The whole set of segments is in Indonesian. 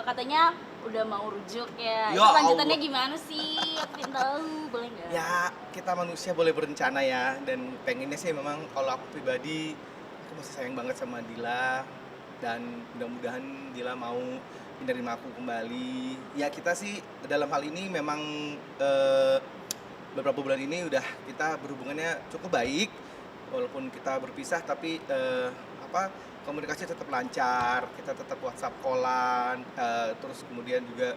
katanya udah mau rujuk ya. Ya Itu lanjutannya Allah. gimana sih? Aku pengen tahu, boleh nggak? Ya, kita manusia boleh berencana ya, dan pengennya sih memang kalau aku pribadi, aku masih sayang banget sama Dila, dan mudah-mudahan Dila mau menerima aku kembali. Ya kita sih dalam hal ini memang, eee, beberapa bulan ini udah kita berhubungannya cukup baik, walaupun kita berpisah tapi, komunikasi tetap lancar, kita tetap WhatsApp call-an, terus kemudian juga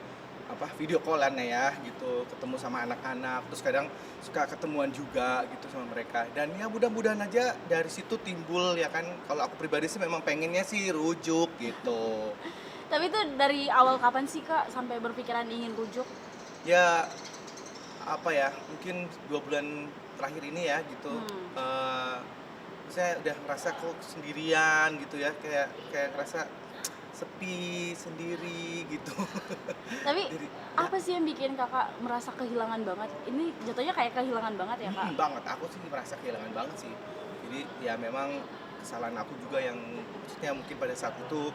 video call-an ya gitu, ketemu sama anak-anak, terus kadang suka ketemuan juga gitu sama mereka. Dan ya mudah-mudahan aja dari situ timbul ya kan, kalau aku pribadi sih memang pengennya sih rujuk gitu. Tapi itu dari awal kapan sih Kak sampai berpikiran ingin rujuk? Ya mungkin 2 bulan terakhir ini ya gitu, Hmm. eee, saya udah ngerasa kok sendirian gitu ya, kayak kayak ngerasa sepi, sendiri gitu. Tapi Jadi ya apa sih yang bikin Kakak merasa kehilangan banget? Ini jatuhnya kayak kehilangan banget ya Kak? banget, aku sih merasa kehilangan banget sih. Jadi ya memang kesalahan aku juga yang maksudnya mungkin pada saat itu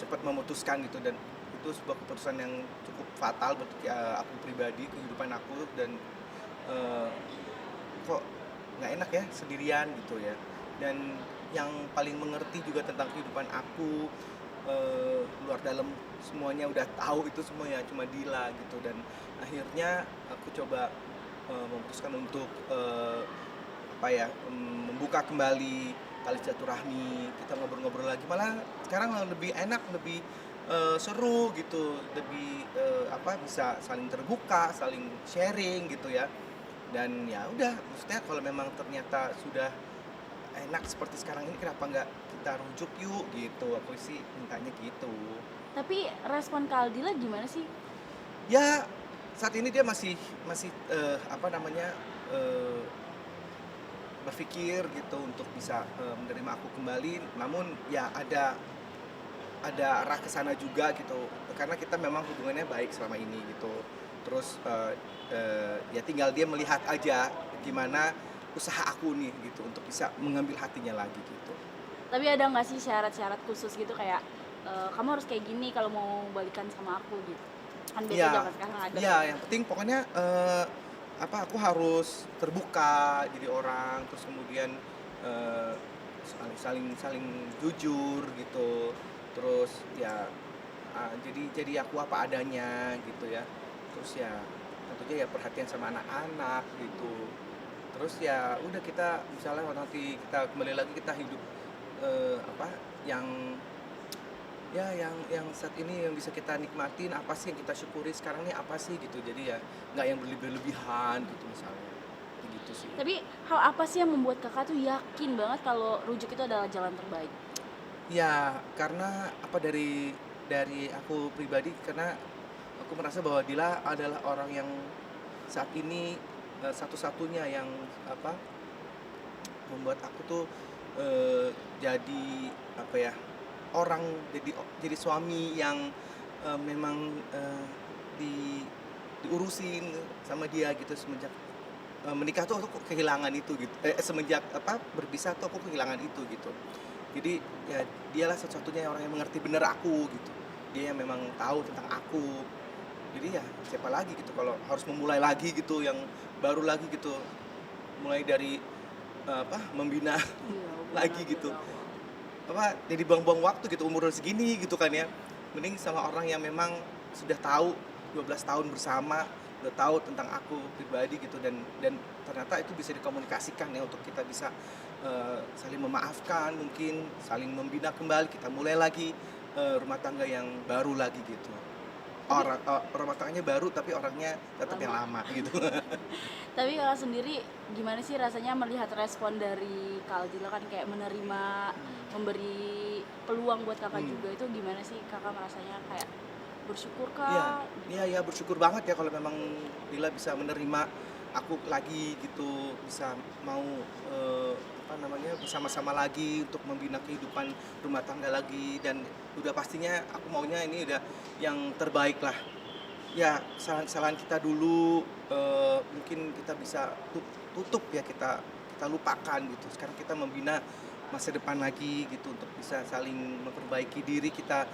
cepat memutuskan gitu, dan itu sebuah keputusan yang cukup fatal buat aku pribadi, kehidupan aku, dan eee, kok nggak enak ya sendirian gitu ya. Dan yang paling mengerti juga tentang kehidupan aku, luar dalam semuanya udah tahu itu semua ya cuma Dila gitu. Dan akhirnya aku coba, memutuskan untuk, membuka kembali tali silaturahmi, kita ngobrol-ngobrol lagi, malah sekarang lebih enak, lebih, seru gitu, lebih, bisa saling terbuka, saling sharing gitu ya. Dan ya udah, maksudnya kalau memang ternyata sudah enak seperti sekarang ini, kenapa nggak kita rujuk yuk gitu, aku sih mintanya gitu. Tapi respon Kak Aldila gimana sih? Ya saat ini dia masih masih, eee, berpikir gitu untuk bisa, menerima aku kembali, namun ya ada arah ke sana juga gitu, karena kita memang hubungannya baik selama ini gitu. Terus, ya tinggal dia melihat aja gimana usaha aku nih gitu untuk bisa mengambil hatinya lagi gitu. Tapi ada nggak sih syarat-syarat khusus gitu kayak, kamu harus kayak gini kalau mau balikan sama aku gitu? Kan biasanya Iya, zaman sekarang ada iya, tuh. yang penting pokoknya, aku harus terbuka jadi orang, terus kemudian, eee, saling saling saling jujur gitu. Terus ya, jadi aku apa adanya gitu ya. Terus ya tentunya ya perhatian sama anak-anak gitu. Terus ya udah, kita misalnya nanti kita kembali lagi, kita hidup, yang yang saat ini yang bisa kita nikmatin, apa sih yang kita syukuri sekarang nih, apa sih gitu. Jadi ya nggak yang berlebihan gitu misalnya, kayak gitu sih. Tapi hal apa sih yang membuat Kakak tuh yakin banget kalau rujuk itu adalah jalan terbaik? Ya karena dari aku pribadi, karena aku merasa bahwa Dila adalah orang yang saat ini, satu-satunya yang apa, membuat aku tuh, jadi orang, jadi suami yang, memang, di diurusin sama dia gitu semenjak, menikah tuh aku kehilangan itu gitu, semenjak berpisah tuh aku kehilangan itu gitu. Jadi ya dialah satu-satunya orang yang mengerti bener aku gitu. Dia yang memang tahu tentang aku. Jadi ya siapa lagi gitu kalau harus memulai lagi gitu, yang baru lagi gitu. Mulai dari, membina Iya, hubungan lagi lagi gitu. udah awal. Jadi buang-buang waktu gitu, umur udah segini gitu kan ya. Mending sama orang yang memang sudah tahu 12 tahun bersama, udah tahu tentang aku pribadi gitu, dan ternyata itu bisa dikomunikasikan ya untuk kita bisa, saling memaafkan, mungkin saling membina kembali, kita mulai lagi, rumah tangga yang baru lagi gitu. Tapi Rumah tangganya baru tapi orangnya tetap yang lama. lama gitu. Tapi Kakak sendiri gimana sih rasanya melihat respon dari Kak Aldila kan kayak menerima, memberi peluang buat Kakak Hmm. juga itu gimana sih Kakak merasanya kayak bersyukur Iya, kah? iya, bersyukur banget ya kalau memang Dila bisa menerima aku lagi gitu, bisa mau, bersama-sama lagi untuk membina kehidupan rumah tangga lagi, dan udah pastinya aku maunya ini udah yang terbaik lah. Ya kesalahan-kesalahan kita dulu, mungkin kita bisa tutup ya, kita lupakan gitu. Sekarang kita membina masa depan lagi gitu, untuk bisa saling memperbaiki diri kita,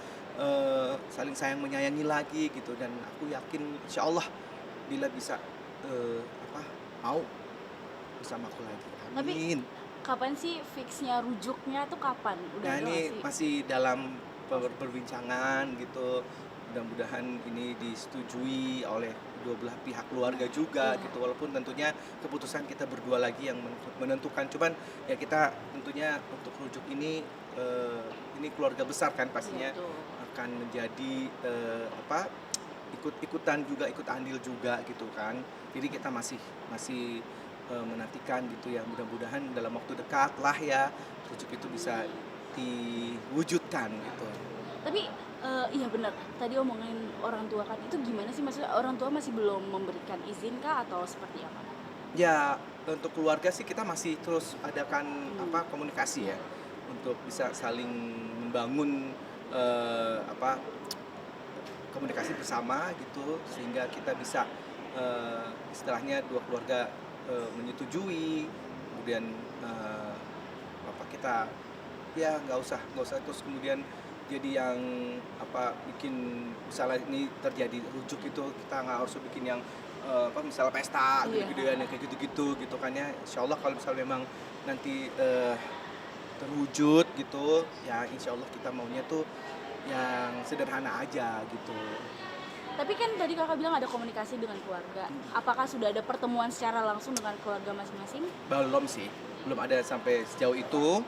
saling sayang menyayangi lagi gitu. Dan aku yakin insya Allah Dila bisa, apa, mau bersamaku lagi, Tapi amin. kapan sih fixnya rujuknya tuh kapan? Udah Nah ada nggak ini sih? masih dalam perbincangan gitu, mudah-mudahan ini disetujui oleh dua belah pihak keluarga juga Iya. gitu, walaupun tentunya keputusan kita berdua lagi yang menentukan. Cuman ya kita tentunya untuk rujuk ini keluarga besar kan Iya pastinya betul. akan menjadi, apa, ikut-ikutan juga, ikut andil juga gitu kan. Jadi kita masih masih, menantikan gitu ya, mudah-mudahan dalam waktu dekat lah ya, rujuk itu bisa diwujudkan gitu. Tapi, iya benar, tadi omongin orang tua kan, itu gimana sih? Maksudnya orang tua masih belum memberikan izin kah atau seperti apa? Ya, untuk keluarga sih kita masih terus adakan Mmm, apa, komunikasi iya. ya, untuk bisa saling membangun, apa, komunikasi bersama gitu, sehingga kita bisa, istilahnya dua keluarga, menyetujui, kemudian, apa, kita ya nggak usah terus kemudian jadi yang apa, bikin misalnya ini terjadi rujuk itu kita nggak harus bikin yang, apa, misalnya pesta Iya, gede-gedean yang kayak gitu-gitu gitu kan ya. Insyaallah kalau misalnya memang nanti, terwujud gitu, ya insyaallah kita maunya tuh yang sederhana aja gitu. tapi kan tadi Kakak bilang ada komunikasi dengan keluarga. Apakah sudah ada pertemuan secara langsung dengan keluarga masing-masing? Belum sih, belum ada sampai sejauh itu.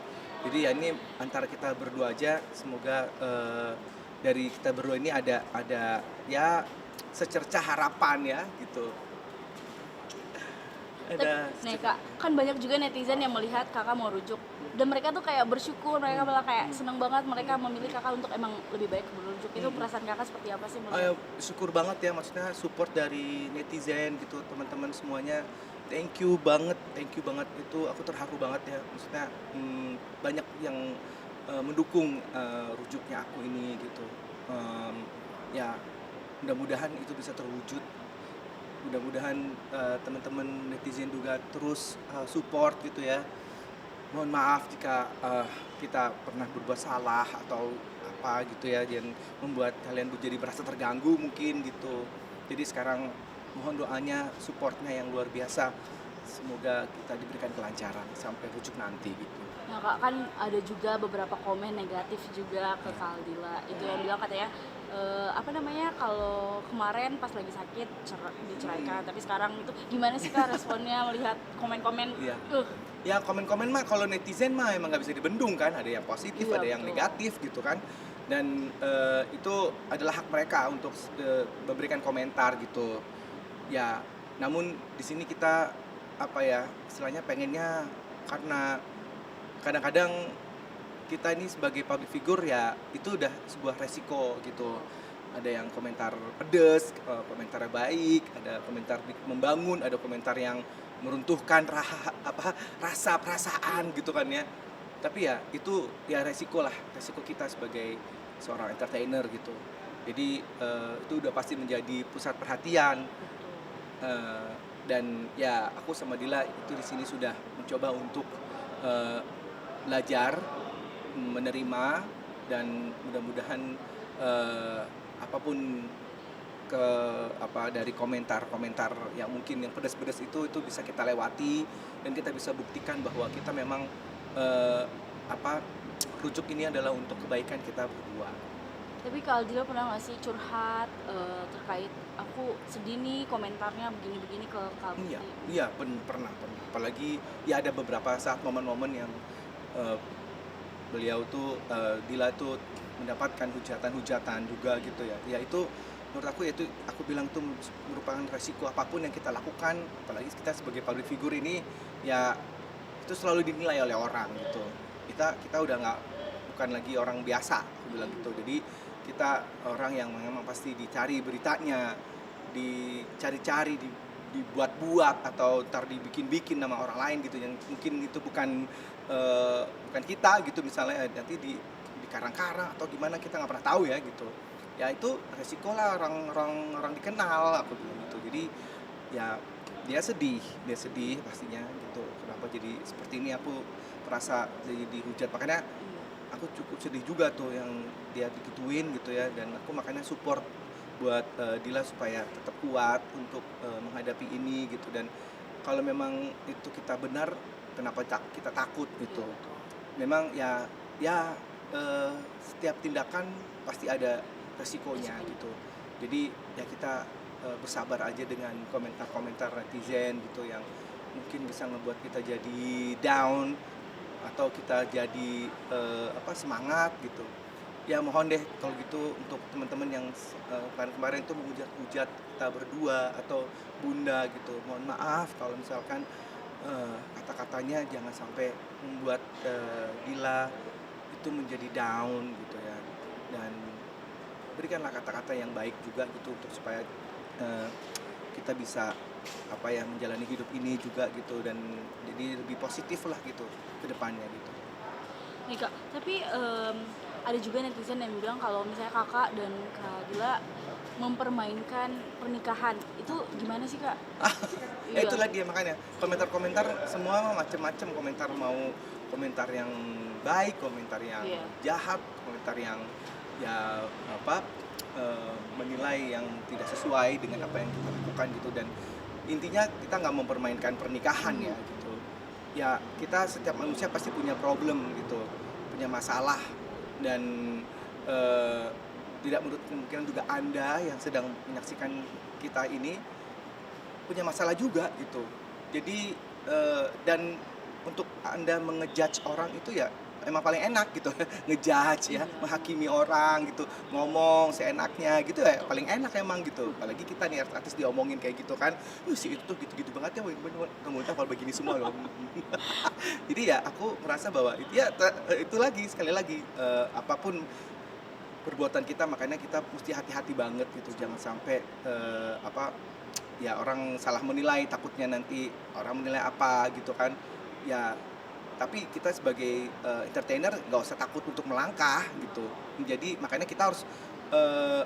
Jadi ya ini antara kita berdua aja, semoga, dari kita berdua ini ada ya secercah harapan ya gitu. Ada Nih secercah. Kak, kan banyak juga netizen yang melihat Kakak mau rujuk dan mereka tuh kayak bersyukur, mereka malah kayak seneng banget mereka memilih Kakak untuk emang lebih baik merujuk. Itu Mhm. perasaan Kakak seperti apa sih melihat? Syukur banget ya, maksudnya support dari netizen gitu, teman-teman semuanya. Thank you banget, itu aku terharu banget ya. Maksudnya, banyak yang, mendukung, rujuknya aku ini gitu. Ya mudah-mudahan itu bisa terwujud, mudah-mudahan, teman-teman netizen juga terus, support gitu ya. Mohon maaf jika, kita pernah berbuat salah atau apa gitu ya, yang membuat kalian jadi merasa terganggu mungkin gitu. Jadi sekarang mohon doanya, support-nya yang luar biasa. Semoga kita diberikan kelancaran sampai rujuk nanti gitu. Nah Kak, kan ada juga beberapa komen negatif juga ke Ya, Kaldila. Itu yang bilang katanya, apa namanya, kalau kemarin pas lagi sakit diceraikan, tapi sekarang itu gimana sih Kak responnya melihat komen-komen, iya. uh, Ya komen-komen mah kalau netizen mah emang nggak bisa dibendung kan, ada yang positif, iya ada yang betul. negatif gitu kan. Dan, itu adalah hak mereka untuk memberikan komentar gitu. Ya, namun di sini kita apa ya, istilahnya pengennya, karena kadang-kadang kita ini sebagai public figure ya itu udah sebuah resiko gitu. Ada yang komentar pedes, komentarnya baik, ada komentar membangun, ada komentar yang meruntuhkan rasa perasaan gitu kan ya. Tapi ya itu ya resiko lah, resiko kita sebagai seorang entertainer gitu. Jadi, itu udah pasti menjadi pusat perhatian. Eee, dan ya aku sama Dila itu di sini sudah mencoba untuk, eee, belajar, menerima, dan mudah-mudahan, eee, apa ke apa, dari komentar-komentar yang mungkin yang pedas-pedas itu bisa kita lewati, dan kita bisa buktikan bahwa kita memang, eee, apa, rujuk ini adalah untuk kebaikan kita berdua. Tapi Kak Aldila pernah nggak sih curhat, terkait, "Aku sedih nih komentarnya begini-begini," ke Kak Iya, Putri? iya, pernah, apalagi ya ada beberapa saat momen-momen yang, eee, beliau tuh, Dila tuh mendapatkan hujatan-hujatan juga gitu ya. Ya itu menurut aku, ya itu aku bilang tuh merupakan resiko apapun yang kita lakukan, apalagi kita sebagai public figure ini, ya itu selalu dinilai oleh orang gitu. Kita udah nggak, bukan lagi orang biasa, aku bilang gitu. Jadi kita orang yang memang pasti dicari beritanya, dicari-cari, dibuat-buat, atau entar dibikin-bikin nama orang lain gitu, yang mungkin itu bukan kita gitu, misalnya nanti dikarang-karang atau gimana, kita nggak pernah tahu ya gitu. Ya itu resiko lah, orang dikenal, aku bilang gitu. Jadi ya dia sedih pastinya gitu, kenapa jadi seperti ini, aku merasa dihujat, makanya Iya. aku cukup sedih juga tuh yang dia digituin gitu ya, dan aku makanya support buat Dila supaya tetap kuat untuk menghadapi ini gitu. Dan kalau memang itu kita benar, kenapa kita takut Iya gitu. betul. Memang ya setiap tindakan pasti ada resikonya Resikonya. gitu. Jadi ya kita bersabar aja dengan komentar-komentar netizen gitu yang mungkin bisa ngebuat kita jadi down atau kita jadi semangat gitu. Ya mohon deh kalau gitu untuk teman-teman yang kemarin-kemarin tuh menghujat-hujat kita berdua atau Bunda gitu. Mohon maaf kalau misalkan kata-katanya jangan sampai membuat Dila itu menjadi down gitu ya. Dan berikanlah kata-kata yang baik juga gitu untuk supaya eh, kita bisa menjalani hidup ini juga gitu, dan jadi lebih positif lah gitu ke depannya gitu. Nih Kak, tapi ada juga netizen yang bilang kalau misalnya Kakak dan Kak Dila mempermainkan pernikahan. Itu gimana sih Kak? Iya. Itulah dia makanya komentar-komentar semua macam-macam, komentar mau komentar yang baik, komentar yang Iya. jahat, komentar yang ya menilai yang tidak sesuai dengan apa yang kita lakukan gitu. Dan intinya kita nggak mempermainkan pernikahan ya gitu. Ya kita setiap manusia pasti punya problem gitu, punya masalah, dan eh, tidak menurut kemungkinan juga Anda yang sedang menyaksikan kita ini punya masalah juga gitu. Jadi dan untuk Anda mengejudge orang itu ya emang paling enak gitu. Ngejudge ya, Iya. menghakimi orang gitu, ngomong seenaknya gitu ya paling enak emang gitu. Apalagi kita nih artis diomongin kayak gitu kan, si itu tuh gitu-gitu banget ya, kamu kalau begini semua loh." Jadi ya aku merasa bahwa itu lagi sekali lagi apapun perbuatan kita, makanya kita mesti hati-hati banget gitu, jangan sampai ya orang salah menilai, takutnya nanti orang menilai apa gitu kan. Ya tapi kita sebagai entertainer nggak usah takut untuk melangkah gitu. Jadi makanya kita harus eh,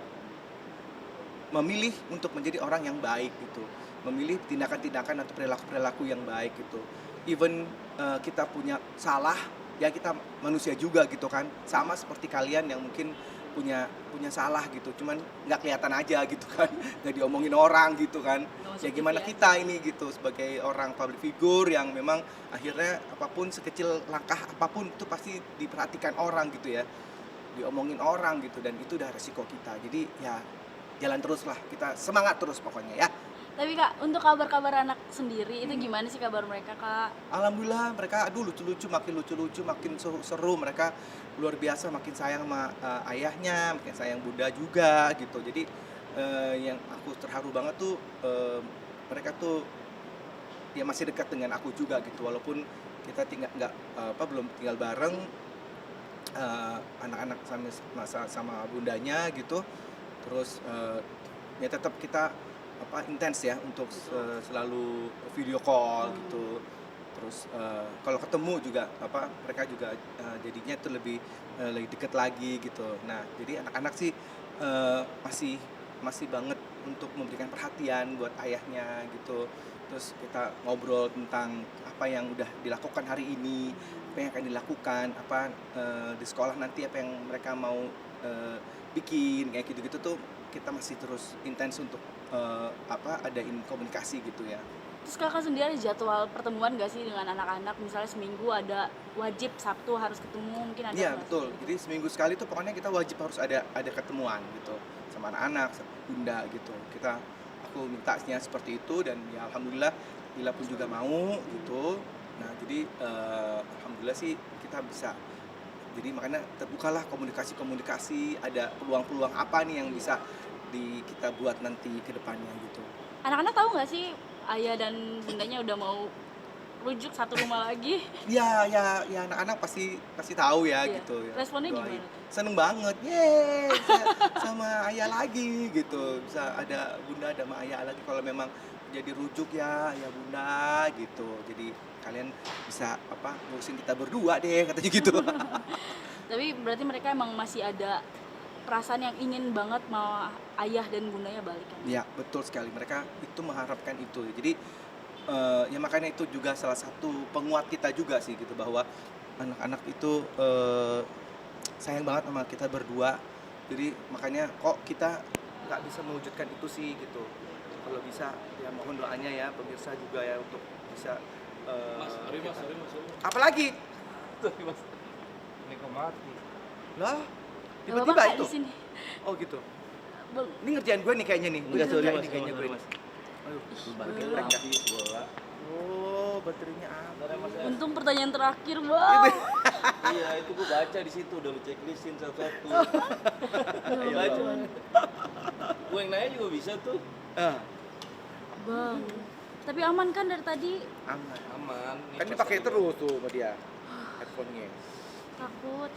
memilih untuk menjadi orang yang baik gitu, memilih tindakan-tindakan atau perilaku-perilaku yang baik gitu. Even kita punya salah, ya kita manusia juga gitu kan, sama seperti kalian yang mungkin punya punya salah gitu, cuman nggak kelihatan aja gitu kan, nggak diomongin orang gitu kan. Nggak Ya masuk TV gimana aja. kita ini gitu sebagai orang public figure yang memang akhirnya apapun sekecil langkah apapun itu pasti diperhatikan orang gitu ya, diomongin orang gitu, dan itu udah resiko kita. Jadi ya jalan terus lah, kita semangat terus pokoknya ya. Tapi Kak, untuk kabar-kabar anak sendiri itu gimana sih kabar mereka Kak? Alhamdulillah mereka lucu-lucu, makin seru, mereka luar biasa, makin sayang sama ayahnya, makin sayang bunda juga gitu. Jadi yang aku terharu banget tuh mereka tuh ya masih dekat dengan aku juga gitu, walaupun kita tinggal nggak belum tinggal bareng, anak-anak sama bundanya gitu. Terus ya tetap kita intens ya untuk selalu video call gitu. Terus kalau ketemu juga mereka juga jadinya itu lebih dekat lagi gitu. Nah jadi anak-anak sih masih banget untuk memberikan perhatian buat ayahnya gitu. Terus kita ngobrol tentang apa yang udah dilakukan hari ini, apa yang akan dilakukan, di sekolah nanti apa yang mereka mau bikin kayak gitu-gitu tuh. Kita masih terus intens untuk adain komunikasi gitu ya. Terus Kakak sendiri ada jadwal pertemuan gak sih dengan anak-anak? Misalnya seminggu ada wajib Sabtu harus ketemu, mungkin ada Iya nggak betul, sih? jadi seminggu sekali tuh pokoknya kita wajib harus ada ketemuan gitu sama anak-anak, sama bunda gitu. Aku mintanya seperti itu, dan ya alhamdulillah Lila pun juga mau gitu. Nah jadi alhamdulillah sih kita bisa, jadi makanya terbukalah komunikasi-komunikasi, ada peluang-peluang apa nih yang bisa kita buat nanti ke depannya gitu. Anak-anak tahu nggak sih ayah dan bundanya udah mau rujuk satu rumah lagi? Ya anak-anak pasti tahu ya Iya. gitu ya. Responnya Doain. gimana tuh? Seneng banget, yeay bisa sama ayah lagi gitu, bisa ada bunda ada sama ayah lagi kalau memang jadi rujuk ya bunda gitu. Jadi kalian bisa ngurusin kita berdua deh katanya gitu. Tapi berarti mereka emang masih ada perasaan yang ingin banget mau ayah dan bundanya balikan. Ya betul sekali, mereka itu mengharapkan itu. Jadi ya makanya itu juga salah satu penguat kita juga sih gitu, bahwa anak-anak itu sayang banget sama kita berdua. Jadi makanya kok kita nggak bisa mewujudkan itu sih gitu. Kalau bisa ya mohon doanya ya pemirsa juga ya untuk bisa Sorry mas. apalagi Sorry mas. Ini kok mati. lah Gak apa-apa tiba-tiba Kak, itu. di sini. Oh gitu. Bang, Ini ngerjain gue nih kayaknya nih. Enggak, sorry, Ngerjain Mas. nih kayaknya gue. Mas. Aduh, Baterai Belum. habis bola. oh baterainya habis. untung pertanyaan terakhir, Bang. Iya, itu gua baca di situ udah lu checklistin satu-satu. Ya Baca. ampun. Gua yang nanya juga bisa tuh. Ah, Bang, tapi aman kan dari tadi? aman. Aman. Kan dipakai terus tuh sama dia headphone-nya. Takut.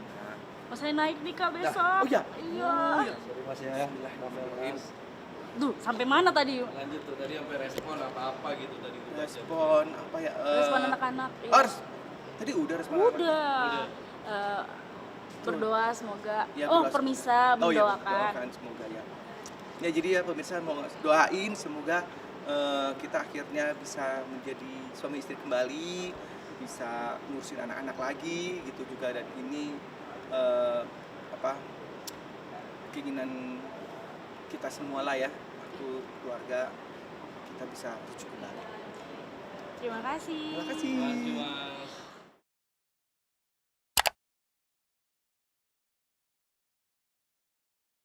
Nah, Pas saya naik nih Kak besok. oh iya? Iya. Sorry mas ya. Bismillahirrahmanirrahim. Duh, sampai mana tadi? Lanjut tuh tadi sampai respon apa-apa gitu tadi gua baca. respon apa ya? Respon anak-anak. iya. Tadi udah respon anak-anak. Udah. Eh, berdoa semoga. Ya, Oh, berdoa. permisa Oh iya, mendoakan. doakan semoga ya. Ya jadi ya pemirsa mau doain semoga kita akhirnya bisa menjadi suami istri kembali, bisa ngurusin anak-anak lagi gitu juga, dan ini apa keinginan kita semua lah ya, aku keluarga kita bisa rujuk kembali. Terima kasih. Terima kasih. Terima kasih mas.